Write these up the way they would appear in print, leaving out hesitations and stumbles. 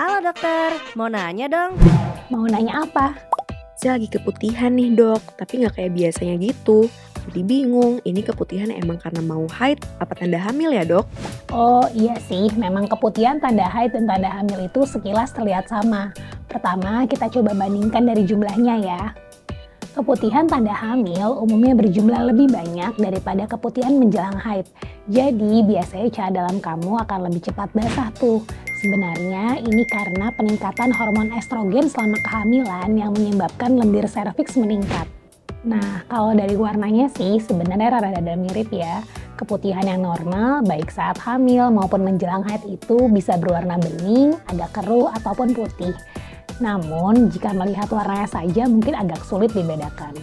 Halo dokter, mau nanya dong. Mau nanya apa? Saya lagi keputihan nih dok, tapi nggak kayak biasanya gitu. Jadi bingung, ini keputihan emang karena mau haid apa tanda hamil ya dok? Oh iya sih, memang keputihan tanda haid dan tanda hamil itu sekilas terlihat sama. Pertama, kita coba bandingkan dari jumlahnya ya. Keputihan tanda hamil umumnya berjumlah lebih banyak daripada keputihan menjelang haid. Jadi biasanya cairan dalam kamu akan lebih cepat basah tuh. Sebenarnya ini karena peningkatan hormon estrogen selama kehamilan yang menyebabkan lendir serviks meningkat. Nah, kalau dari warnanya sih sebenarnya rada-rada mirip ya. Keputihan yang normal baik saat hamil maupun menjelang haid itu bisa berwarna bening, agak keruh ataupun putih. Namun, jika melihat warnanya saja mungkin agak sulit dibedakan.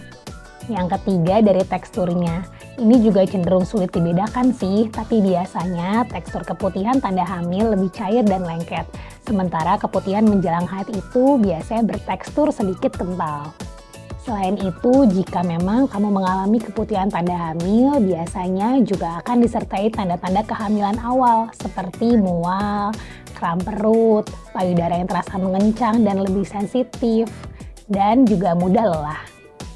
Yang ketiga dari teksturnya. Ini juga cenderung sulit dibedakan sih, tapi biasanya tekstur keputihan tanda hamil lebih cair dan lengket. Sementara keputihan menjelang haid itu biasanya bertekstur sedikit kental. Selain itu, jika memang kamu mengalami keputihan tanda hamil, biasanya juga akan disertai tanda-tanda kehamilan awal seperti mual, kram perut, payudara yang terasa mengencang dan lebih sensitif, dan juga mudah lelah.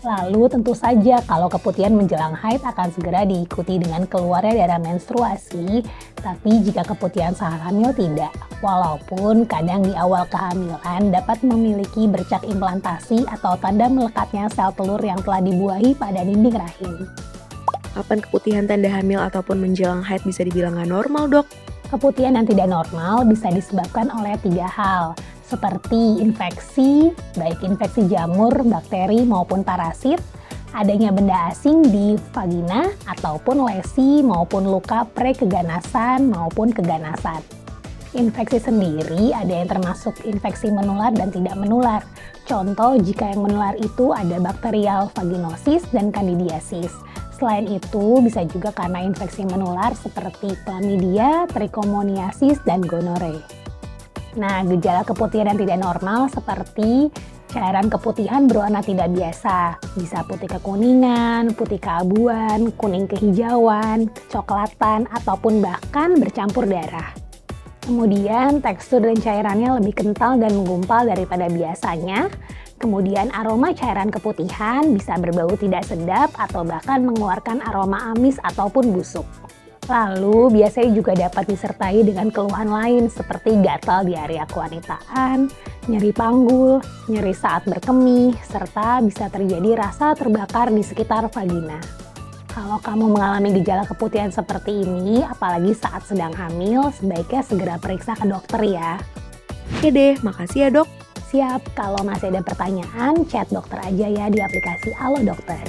Lalu tentu saja kalau keputihan menjelang haid akan segera diikuti dengan keluarnya darah menstruasi, tapi jika keputihan saat hamil tidak. Walaupun kadang di awal kehamilan dapat memiliki bercak implantasi atau tanda melekatnya sel telur yang telah dibuahi pada dinding rahim. Kapan keputihan tanda hamil ataupun menjelang haid bisa dibilang nggak normal dok? Keputihan yang tidak normal bisa disebabkan oleh 3 hal, seperti infeksi, baik infeksi jamur, bakteri maupun parasit, adanya benda asing di vagina, ataupun lesi maupun luka pre-keganasan maupun keganasan. Infeksi sendiri ada yang termasuk infeksi menular dan tidak menular. Contoh jika yang menular itu ada bakterial vaginosis dan candidiasis. Selain itu, bisa juga karena infeksi menular seperti chlamydia, trichomoniasis, dan gonore. Nah, gejala keputihan yang tidak normal seperti cairan keputihan berwarna tidak biasa, bisa putih kekuningan, putih keabuan, kuning kehijauan, kecoklatan, ataupun bahkan bercampur darah. Kemudian tekstur dan cairannya lebih kental dan menggumpal daripada biasanya. Kemudian aroma cairan keputihan bisa berbau tidak sedap atau bahkan mengeluarkan aroma amis ataupun busuk. Lalu biasanya juga dapat disertai dengan keluhan lain seperti gatal di area kewanitaan, nyeri panggul, nyeri saat berkemih, serta bisa terjadi rasa terbakar di sekitar vagina. Kalau kamu mengalami gejala keputihan seperti ini, apalagi saat sedang hamil, sebaiknya segera periksa ke dokter ya. Oke deh, makasih ya dok. Siap, kalau masih ada pertanyaan, chat dokter aja ya di aplikasi Halo Dokter.